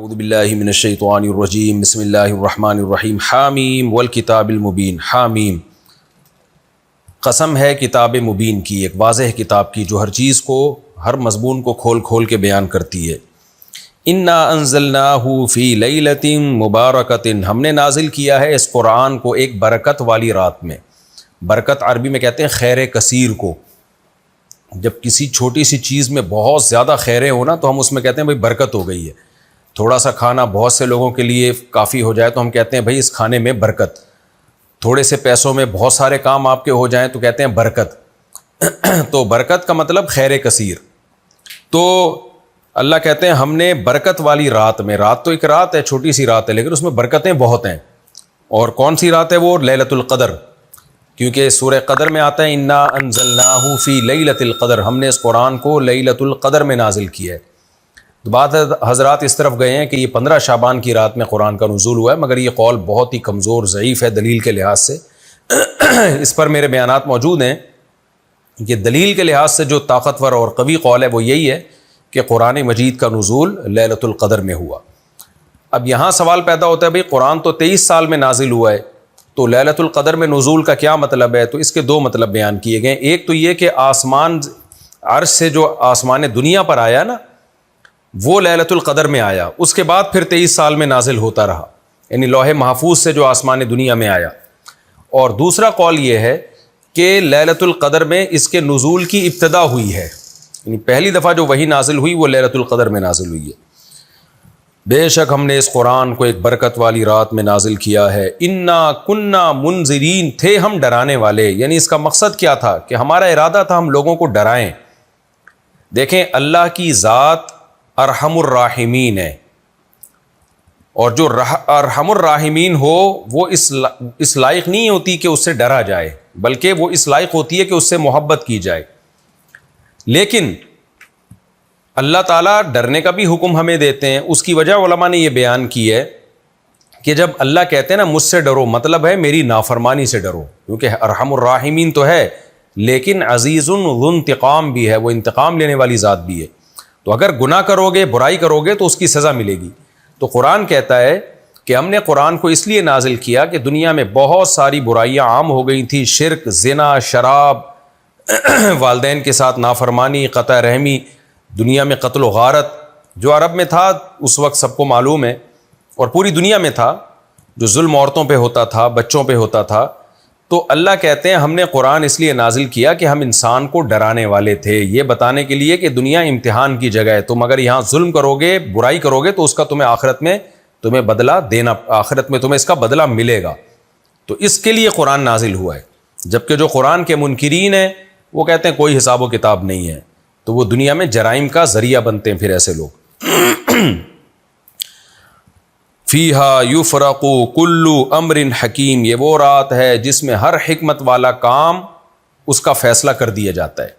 اعوذ باللہ من الشیطان الرجیم بسم اللہ الرحمن الرحیم حامیم والکتاب المبین حامیم، قسم ہے کتاب مبین کی، ایک واضح کتاب کی جو ہر چیز کو، ہر مضمون کو کھول کھول کے بیان کرتی ہے۔ انا انزلناہ فی لیلۃ مبارکۃ، ہم نے نازل کیا ہے اس قرآن کو ایک برکت والی رات میں۔ برکت عربی میں کہتے ہیں خیر کثیر کو۔ جب کسی چھوٹی سی چیز میں بہت زیادہ خیریں ہو نا تو ہم اس میں کہتے ہیں بھائی برکت ہو گئی ہے۔ تھوڑا سا کھانا بہت سے لوگوں کے لیے کافی ہو جائے تو ہم کہتے ہیں بھائی اس کھانے میں برکت۔ تھوڑے سے پیسوں میں بہت سارے کام آپ کے ہو جائیں تو کہتے ہیں برکت۔ تو برکت کا مطلب خیر کثیر۔ تو اللہ کہتے ہیں ہم نے برکت والی رات میں، رات تو ایک رات ہے، چھوٹی سی رات ہے، لیکن اس میں برکتیں بہت ہیں۔ اور کون سی رات ہے وہ؟ لیلۃ القدر، کیونکہ سورہ قدر میں آتا ہے انا انزلناہ فی لیلۃ القدر، ہم نے اس قرآن کو لیلۃ القدر میں نازل کیا ہے۔ تو بعض حضرات اس طرف گئے ہیں کہ یہ 15 شعبان کی رات میں قرآن کا نزول ہوا ہے، مگر یہ قول بہت ہی کمزور ضعیف ہے دلیل کے لحاظ سے۔ اس پر میرے بیانات موجود ہیں کہ دلیل کے لحاظ سے جو طاقتور اور قوی قول ہے وہ یہی ہے کہ قرآن مجید کا نزول لیلۃ القدر میں ہوا۔ اب یہاں سوال پیدا ہوتا ہے بھئی قرآن تو 23 سال میں نازل ہوا ہے، تو لیلۃ القدر میں نزول کا کیا مطلب ہے؟ تو اس کے دو مطلب بیان کیے گئے۔ ایک تو یہ کہ آسمان عرش سے جو آسمان دنیا پر آیا نا وہ لیلۃ القدر میں آیا، اس کے بعد پھر 23 سال میں نازل ہوتا رہا، یعنی لوح محفوظ سے جو آسمان دنیا میں آیا۔ اور دوسرا قول یہ ہے کہ لیلۃ القدر میں اس کے نزول کی ابتدا ہوئی ہے، یعنی پہلی دفعہ جو وحی نازل ہوئی وہ لیلۃ القدر میں نازل ہوئی ہے۔ بے شک ہم نے اس قرآن کو ایک برکت والی رات میں نازل کیا ہے۔ انا کننا منذرین، تھے ہم ڈرانے والے، یعنی اس کا مقصد کیا تھا کہ ہمارا ارادہ تھا ہم لوگوں کو ڈرائیں۔ دیکھیں اللہ کی ذات ارحم الراحمین ہے، اور جو ارحم الراحمین ہو وہ اس لائق نہیں ہوتی کہ اس سے ڈرا جائے، بلکہ وہ اس لائق ہوتی ہے کہ اس سے محبت کی جائے۔ لیکن اللہ تعالیٰ ڈرنے کا بھی حکم ہمیں دیتے ہیں۔ اس کی وجہ علماء نے یہ بیان کی ہے کہ جب اللہ کہتے ہیں نا مجھ سے ڈرو، مطلب ہے میری نافرمانی سے ڈرو، کیونکہ ارحم الراحمین تو ہے لیکن عزیز ذو انتقام بھی ہے، وہ انتقام لینے والی ذات بھی ہے۔ تو اگر گناہ کرو گے، برائی کرو گے تو اس کی سزا ملے گی۔ تو قرآن کہتا ہے کہ ہم نے قرآن کو اس لیے نازل کیا کہ دنیا میں بہت ساری برائیاں عام ہو گئی تھیں، شرک، زنا، شراب، والدین کے ساتھ نافرمانی، قطع رحمی، دنیا میں قتل و غارت جو عرب میں تھا اس وقت سب کو معلوم ہے، اور پوری دنیا میں تھا، جو ظلم عورتوں پہ ہوتا تھا، بچوں پہ ہوتا تھا۔ تو اللہ کہتے ہیں ہم نے قرآن اس لیے نازل کیا کہ ہم انسان کو ڈرانے والے تھے، یہ بتانے کے لیے کہ دنیا امتحان کی جگہ ہے، تم اگر یہاں ظلم کرو گے، برائی کرو گے تو اس کا تمہیں آخرت میں تمہیں بدلہ دینا، آخرت میں تمہیں اس کا بدلہ ملے گا۔ تو اس کے لیے قرآن نازل ہوا ہے۔ جبکہ جو قرآن کے منکرین ہیں وہ کہتے ہیں کوئی حساب و کتاب نہیں ہے، تو وہ دنیا میں جرائم کا ذریعہ بنتے ہیں پھر ایسے لوگ۔ فیہا یفرق کل امر حکیم، یہ وہ رات ہے جس میں ہر حکمت والا کام اس کا فیصلہ کر دیا جاتا ہے۔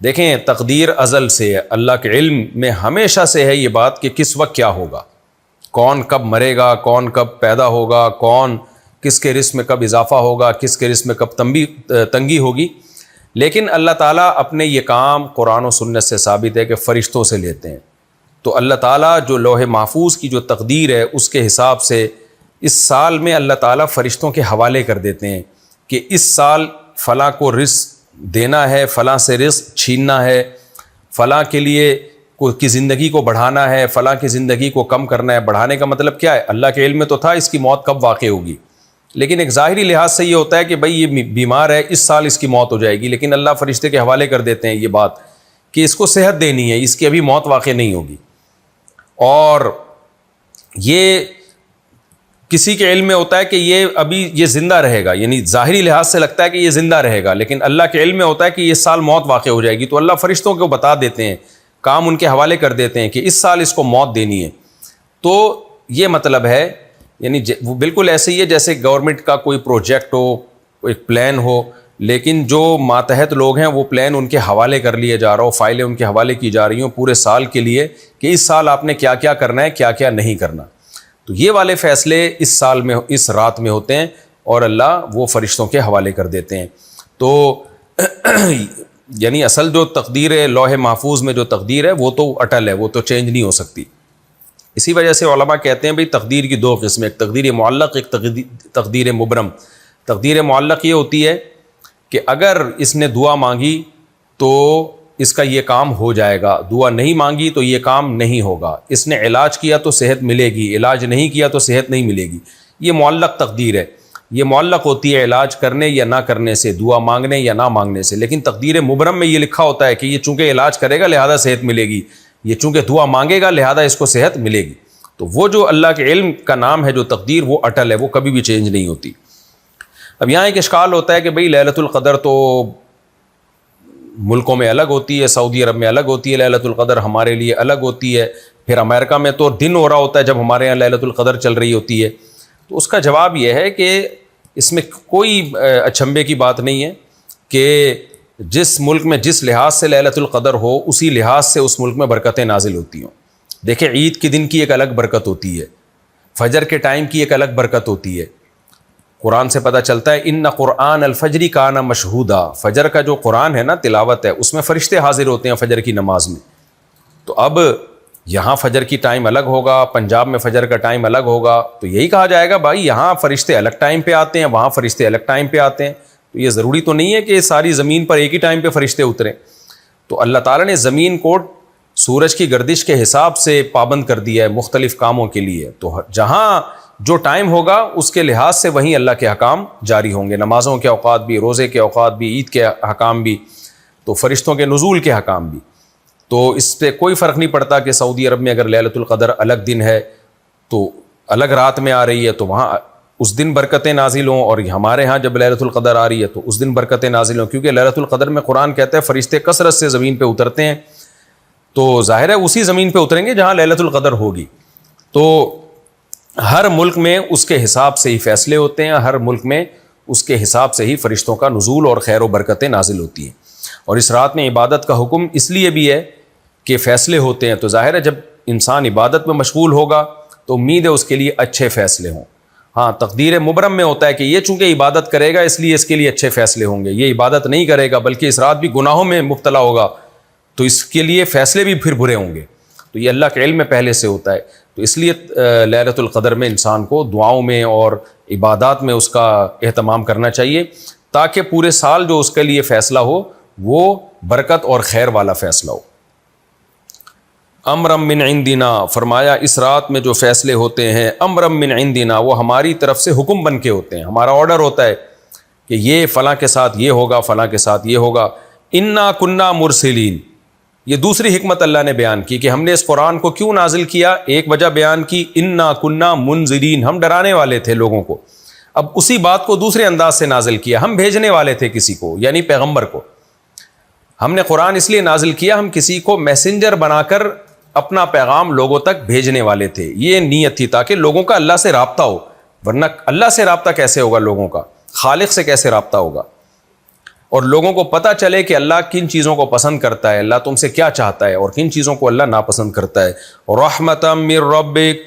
دیکھیں تقدیر ازل سے ہے، اللہ کے علم میں ہمیشہ سے ہے یہ بات کہ کس وقت کیا ہوگا، کون کب مرے گا، کون کب پیدا ہوگا، کون کس کے رزق میں کب اضافہ ہوگا، کس کے رزق میں کب تنگی ہوگی۔ لیکن اللہ تعالیٰ اپنے یہ کام قرآن و سنت سے ثابت ہے کہ فرشتوں سے لیتے ہیں۔ تو اللہ تعالیٰ جو لوح محفوظ کی جو تقدیر ہے اس کے حساب سے اس سال میں اللہ تعالیٰ فرشتوں کے حوالے کر دیتے ہیں کہ اس سال فلاں کو رزق دینا ہے، فلاں سے رزق چھیننا ہے، فلاں کے لیے کی زندگی کو بڑھانا ہے، فلاں کی زندگی کو کم کرنا ہے۔ بڑھانے کا مطلب کیا ہے؟ اللہ کے علم میں تو تھا اس کی موت کب واقع ہوگی، لیکن ایک ظاہری لحاظ سے یہ ہوتا ہے کہ بھئی یہ بیمار ہے، اس سال اس کی موت ہو جائے گی، لیکن اللہ فرشتے کے حوالے کر دیتے ہیں یہ بات کہ اس کو صحت دینی ہے، اس کی ابھی موت واقع نہیں ہوگی۔ اور یہ کسی کے علم میں ہوتا ہے کہ یہ زندہ رہے گا، یعنی ظاہری لحاظ سے لگتا ہے کہ یہ زندہ رہے گا، لیکن اللہ کے علم میں ہوتا ہے کہ یہ سال موت واقع ہو جائے گی۔ تو اللہ فرشتوں کو بتا دیتے ہیں، کام ان کے حوالے کر دیتے ہیں کہ اس سال اس کو موت دینی ہے۔ تو یہ مطلب ہے، یعنی وہ بالکل ایسے ہی ہے جیسے گورنمنٹ کا کوئی پروجیکٹ ہو، ایک پلان ہو، لیکن جو ماتحت لوگ ہیں وہ پلان ان کے حوالے کر لیے جا رہا ہو، فائلیں ان کے حوالے کی جا رہی ہوں پورے سال کے لیے کہ اس سال آپ نے کیا کیا کرنا ہے، کیا کیا نہیں کرنا۔ تو یہ والے فیصلے اس سال میں، اس رات میں ہوتے ہیں، اور اللہ وہ فرشتوں کے حوالے کر دیتے ہیں۔ تو یعنی اصل جو تقدیر ہے، لوح محفوظ میں جو تقدیر ہے وہ تو اٹل ہے، وہ تو چینج نہیں ہو سکتی۔ اسی وجہ سے علماء کہتے ہیں بھئی تقدیر کی دو قسمیں، ایک تقدیر معلق، ایک تقدیر مبرم۔ تقدیر معلق یہ ہوتی ہے کہ اگر اس نے دعا مانگی تو اس کا یہ کام ہو جائے گا، دعا نہیں مانگی تو یہ کام نہیں ہوگا، اس نے علاج کیا تو صحت ملے گی، علاج نہیں کیا تو صحت نہیں ملے گی، یہ معلق تقدیر ہے۔ یہ معلق ہوتی ہے علاج کرنے یا نہ کرنے سے، دعا مانگنے یا نہ مانگنے سے۔ لیکن تقدیر مبرم میں یہ لکھا ہوتا ہے کہ یہ چونکہ علاج کرے گا لہذا صحت ملے گی، یہ چونکہ دعا مانگے گا لہذا اس کو صحت ملے گی۔ تو وہ جو اللہ کے علم کا نام ہے جو تقدیر، وہ اٹل ہے، وہ کبھی بھی چینج نہیں ہوتی۔ اب یہاں ایک اشکال ہوتا ہے کہ بھئی لیلۃ القدر تو ملکوں میں الگ ہوتی ہے، سعودی عرب میں الگ ہوتی ہے لیلۃ القدر، ہمارے لیے الگ ہوتی ہے، پھر امریکہ میں تو دن ہو رہا ہوتا ہے جب ہمارے یہاں لیلۃ القدر چل رہی ہوتی ہے۔ تو اس کا جواب یہ ہے کہ اس میں کوئی اچنبے کی بات نہیں ہے کہ جس ملک میں جس لحاظ سے لیلۃ القدر ہو اسی لحاظ سے اس ملک میں برکتیں نازل ہوتی ہوں۔ دیکھیں عید کے دن کی ایک الگ برکت ہوتی ہے، فجر کے ٹائم کی ایک الگ برکت ہوتی ہے۔ قرآن سے پتہ چلتا ہے ان قرآن الفجر کان مشہودا، فجر کا جو قرآن ہے نا تلاوت ہے، اس میں فرشتے حاضر ہوتے ہیں فجر کی نماز میں۔ تو اب یہاں فجر کی ٹائم الگ ہوگا، پنجاب میں فجر کا ٹائم الگ ہوگا، تو یہی کہا جائے گا بھائی یہاں فرشتے الگ ٹائم پہ آتے ہیں، وہاں فرشتے الگ ٹائم پہ آتے ہیں۔ تو یہ ضروری تو نہیں ہے کہ ساری زمین پر ایک ہی ٹائم پہ فرشتے اتریں۔ تو اللہ تعالیٰ نے زمین کو سورج کی گردش کے حساب سے پابند کر دیا ہے مختلف کاموں کے لیے، تو جہاں جو ٹائم ہوگا اس کے لحاظ سے وہیں اللہ کے حکام جاری ہوں گے، نمازوں کے اوقات بھی، روزے کے اوقات بھی، عید کے حکام بھی، تو فرشتوں کے نزول کے حکام بھی۔ تو اس پہ کوئی فرق نہیں پڑتا کہ سعودی عرب میں اگر لیلۃ القدر الگ دن ہے تو الگ رات میں آ رہی ہے تو وہاں اس دن برکتیں نازل ہوں، اور ہمارے ہاں جب لیلۃ القدر آ رہی ہے تو اس دن برکتیں نازل ہوں، کیونکہ لیلۃ القدر میں قرآن کہتا ہے فرشتے کثرت سے زمین پہ اترتے ہیں، تو ظاہر ہے اسی زمین پہ اتریں گے جہاں لیلۃ القدر ہوگی۔ تو ہر ملک میں اس کے حساب سے ہی فیصلے ہوتے ہیں، ہر ملک میں اس کے حساب سے ہی فرشتوں کا نزول اور خیر و برکتیں نازل ہوتی ہیں۔ اور اس رات میں عبادت کا حکم اس لیے بھی ہے کہ فیصلے ہوتے ہیں، تو ظاہر ہے جب انسان عبادت میں مشغول ہوگا تو امید ہے اس کے لیے اچھے فیصلے ہوں۔ ہاں تقدیر مبرم میں ہوتا ہے کہ یہ چونکہ عبادت کرے گا اس لیے اس کے لیے اچھے فیصلے ہوں گے، یہ عبادت نہیں کرے گا بلکہ اس رات بھی گناہوں میں مبتلا ہوگا تو اس کے لیے فیصلے بھی پھر برے ہوں گے۔ تو یہ اللہ کے علم میں پہلے سے ہوتا ہے، تو اس لیے لیلۃ القدر میں انسان کو دعاؤں میں اور عبادات میں اس کا اہتمام کرنا چاہیے تاکہ پورے سال جو اس کے لیے فیصلہ ہو وہ برکت اور خیر والا فیصلہ ہو۔ امرم من عندنا، فرمایا اس رات میں جو فیصلے ہوتے ہیں امرم من عندنا، وہ ہماری طرف سے حکم بن کے ہوتے ہیں، ہمارا آرڈر ہوتا ہے کہ یہ فلاں کے ساتھ یہ ہوگا، فلاں کے ساتھ یہ ہوگا۔ انا کننا مرسلین، یہ دوسری حکمت اللہ نے بیان کی کہ ہم نے اس قرآن کو کیوں نازل کیا۔ ایک وجہ بیان کی انا کننا منذرین، ہم ڈرانے والے تھے لوگوں کو، اب اسی بات کو دوسرے انداز سے نازل کیا، ہم بھیجنے والے تھے کسی کو، یعنی پیغمبر کو۔ ہم نے قرآن اس لیے نازل کیا ہم کسی کو میسنجر بنا کر اپنا پیغام لوگوں تک بھیجنے والے تھے، یہ نیت تھی تاکہ لوگوں کا اللہ سے رابطہ ہو، ورنہ اللہ سے رابطہ کیسے ہوگا، لوگوں کا خالق سے کیسے رابطہ ہوگا، اور لوگوں کو پتہ چلے کہ اللہ کن چیزوں کو پسند کرتا ہے، اللہ تم سے کیا چاہتا ہے اور کن چیزوں کو اللہ ناپسند کرتا ہے۔ رحمتا من ربک،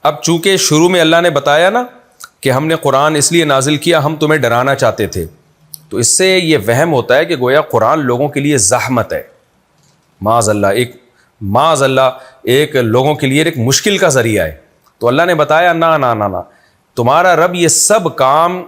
اب چونکہ شروع میں اللہ نے بتایا نا کہ ہم نے قرآن اس لیے نازل کیا ہم تمہیں ڈرانا چاہتے تھے، تو اس سے یہ وہم ہوتا ہے کہ گویا قرآن لوگوں کے لیے زحمت ہے، معاذ اللہ ایک لوگوں کے لیے ایک مشکل کا ذریعہ ہے۔ تو اللہ نے بتایا نہ تمہارا رب یہ سب کام،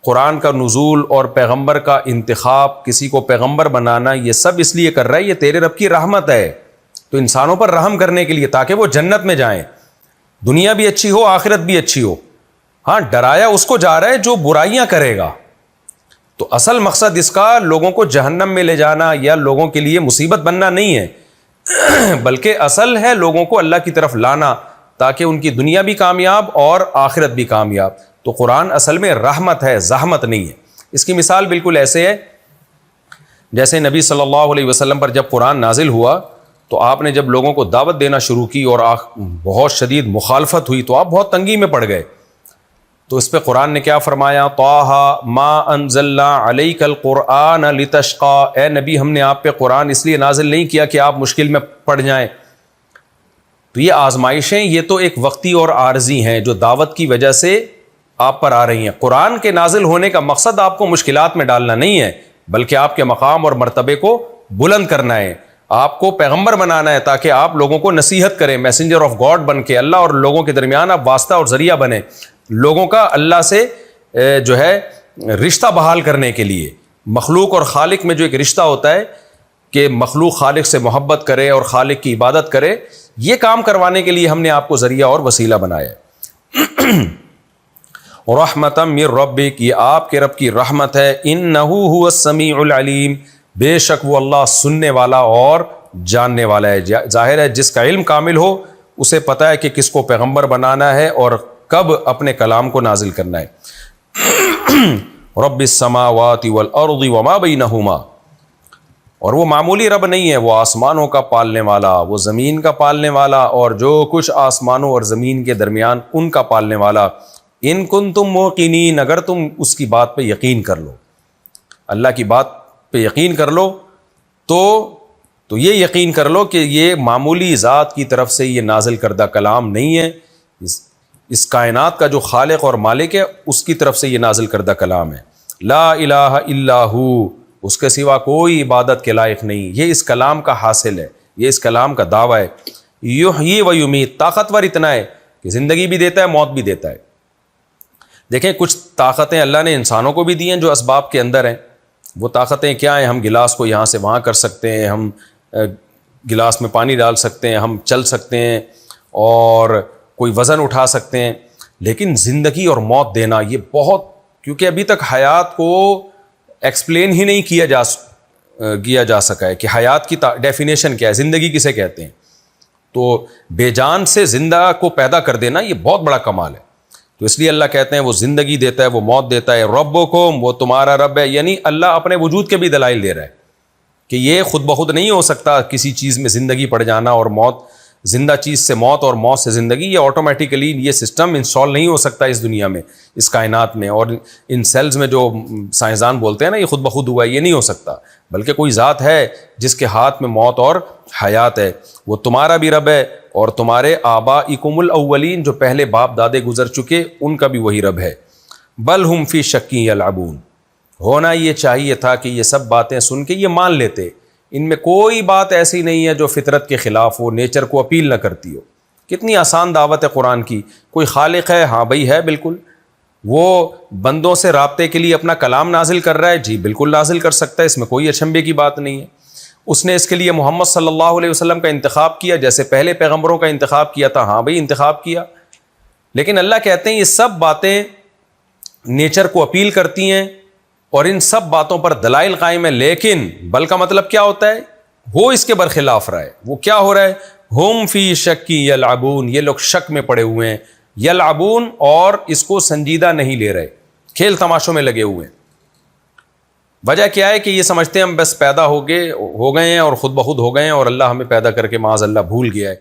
قرآن کا نزول اور پیغمبر کا انتخاب، کسی کو پیغمبر بنانا، یہ سب اس لیے کر رہا ہے، یہ تیرے رب کی رحمت ہے، تو انسانوں پر رحم کرنے کے لیے تاکہ وہ جنت میں جائیں، دنیا بھی اچھی ہو آخرت بھی اچھی ہو۔ ہاں ڈرایا اس کو جا رہا ہے جو برائیاں کرے گا، تو اصل مقصد اس کا لوگوں کو جہنم میں لے جانا یا لوگوں کے لیے مصیبت بننا نہیں ہے، بلکہ اصل ہے لوگوں کو اللہ کی طرف لانا تاکہ ان کی دنیا بھی کامیاب اور آخرت بھی کامیاب۔ تو قرآن اصل میں رحمت ہے، زحمت نہیں ہے۔ اس کی مثال بالکل ایسے ہے جیسے نبی صلی اللہ علیہ وسلم پر جب قرآن نازل ہوا تو آپ نے جب لوگوں کو دعوت دینا شروع کی اور بہت شدید مخالفت ہوئی تو آپ بہت تنگی میں پڑ گئے، تو اس پہ قرآن نے کیا فرمایا، طٰہٰ ما انزلنا علیک القرآن لتشقیٰ، اے نبی ہم نے آپ پہ قرآن اس لیے نازل نہیں کیا کہ آپ مشکل میں پڑ جائیں۔ تو یہ آزمائشیں یہ تو ایک وقتی اور عارضی ہیں جو دعوت کی وجہ سے آپ پر آ رہی ہیں۔ قرآن کے نازل ہونے کا مقصد آپ کو مشکلات میں ڈالنا نہیں ہے بلکہ آپ کے مقام اور مرتبے کو بلند کرنا ہے، آپ کو پیغمبر بنانا ہے تاکہ آپ لوگوں کو نصیحت کریں, میسنجر آف گاڈ بن کے اللہ اور لوگوں کے درمیان آپ واسطہ اور ذریعہ بنیں, لوگوں کا اللہ سے جو ہے رشتہ بحال کرنے کے لیے. مخلوق اور خالق میں جو ایک رشتہ ہوتا ہے کہ مخلوق خالق سے محبت کرے اور خالق کی عبادت کرے, یہ کام کروانے کے لیے ہم نے آپ کو ذریعہ اور وسیلہ بنایا ہے. رحمتا من ربک, یہ آپ کے رب کی رحمت ہے. انہ هو السمیع العلیم, بے شک وہ اللہ سننے والا اور جاننے والا ہے. ظاہر ہے جس کا علم کامل ہو اسے پتہ ہے کہ کس کو پیغمبر بنانا ہے اور کب اپنے کلام کو نازل کرنا ہے. رب السماوات والارض وما بینہما, اور وہ معمولی رب نہیں ہے, وہ آسمانوں کا پالنے والا, وہ زمین کا پالنے والا, اور جو کچھ آسمانوں اور زمین کے درمیان ان کا پالنے والا. ان کنتم موقنین, اگر تم اس کی بات پہ یقین کر لو, اللہ کی بات پہ یقین کر لو, تو یہ یقین کر لو کہ یہ معمولی ذات کی طرف سے یہ نازل کردہ کلام نہیں ہے, اس کائنات کا جو خالق اور مالک ہے اس کی طرف سے یہ نازل کردہ کلام ہے. لا الہ الا ہو, اس کے سوا کوئی عبادت کے لائق نہیں. یہ اس کلام کا حاصل ہے, یہ اس کلام کا دعویٰ ہے. یحیی و یمیت, طاقتور اتنا ہے کہ زندگی بھی دیتا ہے, موت بھی دیتا ہے. دیکھیں کچھ طاقتیں اللہ نے انسانوں کو بھی دی ہیں جو اسباب کے اندر ہیں. وہ طاقتیں کیا ہیں؟ ہم گلاس کو یہاں سے وہاں کر سکتے ہیں, ہم گلاس میں پانی ڈال سکتے ہیں, ہم چل سکتے ہیں اور کوئی وزن اٹھا سکتے ہیں. لیکن زندگی اور موت دینا یہ بہت, کیونکہ ابھی تک حیات کو ایکسپلین ہی نہیں کیا جا سکا ہے کہ حیات کی ڈیفینیشن کیا ہے, زندگی کسے کہتے ہیں. تو بے جان سے زندہ کو پیدا کر دینا یہ بہت بڑا کمال ہے. تو اس لیے اللہ کہتے ہیں وہ زندگی دیتا ہے, وہ موت دیتا ہے. ربکم, وہ تمہارا رب ہے, یعنی اللہ اپنے وجود کے بھی دلائل دے رہا ہے کہ یہ خود بخود نہیں ہو سکتا کسی چیز میں زندگی پڑ جانا اور موت, زندہ چیز سے موت اور موت سے زندگی, یہ آٹومیٹیکلی یہ سسٹم انسٹال نہیں ہو سکتا اس دنیا میں, اس کائنات میں. اور ان سیلز میں جو سائنسدان بولتے ہیں نا یہ خود بخود ہوا ہے, یہ نہیں ہو سکتا, بلکہ کوئی ذات ہے جس کے ہاتھ میں موت اور حیات ہے. وہ تمہارا بھی رب ہے اور تمہارے آبائکم الاولین, جو پہلے باپ دادے گزر چکے ان کا بھی وہی رب ہے. بل ہم فی شک یلعبون, ہونا یہ چاہیے تھا کہ یہ سب باتیں سن کے یہ مان لیتے, ان میں کوئی بات ایسی نہیں ہے جو فطرت کے خلاف ہو, نیچر کو اپیل نہ کرتی ہو. کتنی آسان دعوت ہے قرآن کی. کوئی خالق ہے, ہاں بھائی ہے بالکل. وہ بندوں سے رابطے کے لیے اپنا کلام نازل کر رہا ہے, جی بالکل نازل کر سکتا ہے, اس میں کوئی اچنبھے کی بات نہیں ہے. اس نے اس کے لیے محمد صلی اللہ علیہ وسلم کا انتخاب کیا جیسے پہلے پیغمبروں کا انتخاب کیا تھا, ہاں بھائی انتخاب کیا. لیکن اللہ کہتے ہیں یہ سب باتیں نیچر کو اپیل کرتی ہیں اور ان سب باتوں پر دلائل قائم ہے, لیکن بل کا مطلب کیا ہوتا ہے؟ وہ اس کے برخلاف رہا ہے. وہ کیا ہو رہا ہے؟ ہم فی شک یلعبون, یہ لوگ شک میں پڑے ہوئے ہیں. یلعبون, اور اس کو سنجیدہ نہیں لے رہے, کھیل تماشوں میں لگے ہوئے ہیں. وجہ کیا ہے کہ یہ سمجھتے ہیں ہم بس پیدا ہو گئے ہیں اور خود بخود ہو گئے ہیں اور اللہ ہمیں پیدا کر کے معاذ اللہ بھول گیا ہے.